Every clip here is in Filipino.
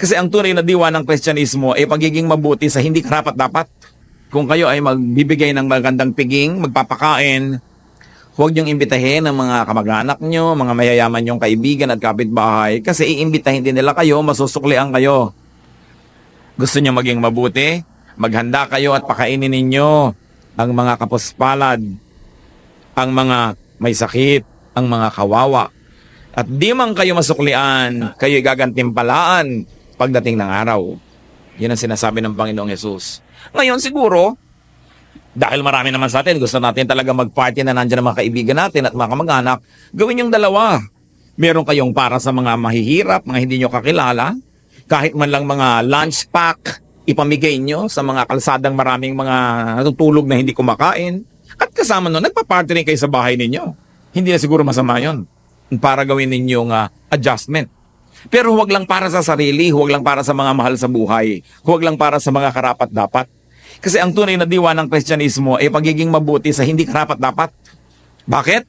Kasi ang tunay na diwa ng Kristyanismo ay pagiging mabuti sa hindi karapat-dapat. Kung kayo ay magbibigay ng magandang piging, magpapakain, huwag niyong imbitahin ang mga kamag-anak niyo, mga mayayaman niyong kaibigan at kapitbahay kasi iimbitahin din nila kayo, masusuklian kayo. Gusto niyo maging mabuti? Maghanda kayo at pakainin ninyo ang mga kapuspalad, ang mga may sakit, ang mga kawawa. At di man kayo masuklian, kayo gagantimpalaan pagdating ng araw. Yun ang sinasabi ng Panginoong Yesus. Ngayon siguro, dahil marami naman sa atin, gusto natin talaga mag-party na nandiyan ang mga kaibigan natin at mga kamag-anak, gawin yung dalawa. Meron kayong para sa mga mahihirap, mga hindi nyo kakilala, kahit man lang mga lunch pack, ipamigay nyo sa mga kalsadang maraming mga natutulog na hindi kumakain. At kasama nun, nagpa-party rin kayo sa bahay ninyo. Hindi na siguro masama yun para gawin ninyong adjustment. Pero huwag lang para sa sarili, huwag lang para sa mga mahal sa buhay, huwag lang para sa mga karapat-dapat. Kasi ang tunay na diwa ng Kristyanismo ay pagiging mabuti sa hindi karapat-dapat. Bakit?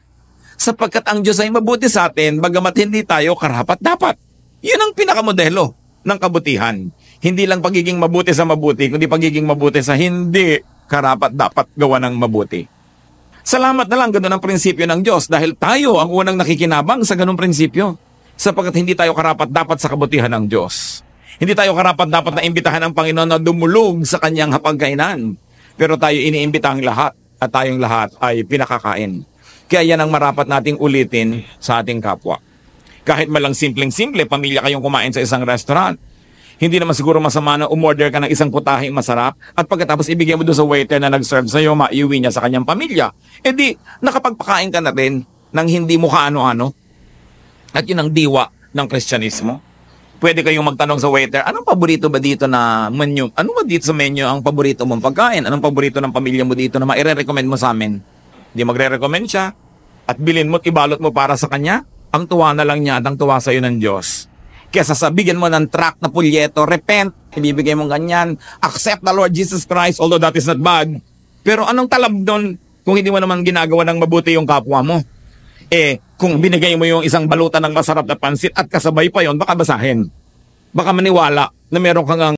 Sapagkat ang Diyos ay mabuti sa atin, bagamat hindi tayo karapat-dapat. Yun ang pinakamodelo ng kabutihan. Hindi lang pagiging mabuti sa mabuti, kundi pagiging mabuti sa hindi karapat-dapat gawa ng mabuti. Salamat na lang, ganun ang prinsipyo ng Diyos dahil tayo ang unang nakikinabang sa ganung prinsipyo. Sapagkat hindi tayo karapat-dapat sa kabutihan ng Diyos. Hindi tayo karapat-dapat na imbitahan ng Panginoon na dumulog sa kanyang hapagkainan. Pero tayo iniimbita ang lahat at tayong lahat ay pinakakain. Kaya yan ang marapat nating ulitin sa ating kapwa. Kahit malang simpleng-simple, pamilya kayong kumain sa isang restaurant. Hindi naman siguro masama na umorder ka ng isang putahing masarap at pagkatapos ibigay mo doon sa waiter na nag-serve sa'yo, maiuwi niya sa kanyang pamilya. E di, nakapagpakain ka na rin ng hindi mo kaano-ano. At yun ang diwa ng Kristyanismo. Pwede kayong magtanong sa waiter, anong paborito ba dito na menu? Ano ba dito sa menu ang paborito mong pagkain? Anong paborito ng pamilya mo dito na maire-recommend mo sa amin? Di magre-recommend siya at bilin mo at ibalot mo para sa kanya. Ang tuwa na lang niya at ang tuwa sa'yo ng Diyos. Kaya sasabihin mo ng tract na pulyeto, repent, ibibigay mo ganyan, accept the Lord Jesus Christ, although that is not bad. Pero anong talab doon kung hindi mo naman ginagawa ng mabuti yung kapwa mo? Kung binigay mo yung isang balutan ng masarap na pansit at kasabay pa yon, baka basahin. Baka maniwala na meron kang